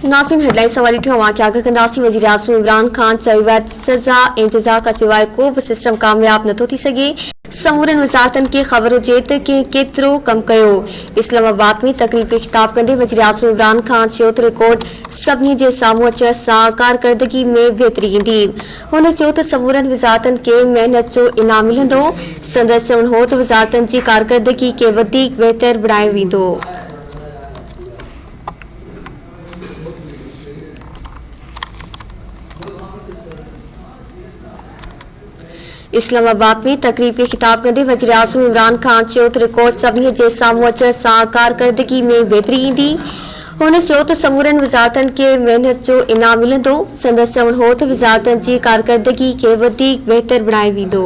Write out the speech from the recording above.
नाज़रीन हेडलाइन सवाल वाक़िया कंदासीं। वज़ीर आज़म इमरान ख़ान चयो सज़ा इंतज़ार खां सवाइ को बि सिस्टम कामयाब नथो थी सघे। समूरनि वज़ारतनि खे ख़बर हुजे त कंहिं केतिरो कमु कयो। इस्लामाबाद में तकरीब खे ख़िताब कंदे वज़ीर आज़म इमरान ख़ान चयो त रिकॉर्ड सभिनी जे साम्हूं अचण सां कारकर्दगी में बहितरी ईंदी। हुन चयो त समूरनि वज़ारतनि खे महिनत जो इनाम मिलंदो। संदसि चवणु हो त वज़ारतनि जी कारकर्दगी खे वधीक बहितर बणायो वेंदो। इस्लामाबाद में तकरीब खे ख़िताब कंदे वज़ीर आज़म इमरान ख़ान चयो त रिकॉर्ड सभिनी जे साम्हूं अचण सां कारकर्दगी में बहितरी ईंदी। हुन चयो त समूरनि वज़ारतनि खे महिनत जो इनाम मिलंदो। संदसि चवणु हो त वज़ारतनि जी कारकर्दगी खे वधीक बहितर बणायो वेंदो।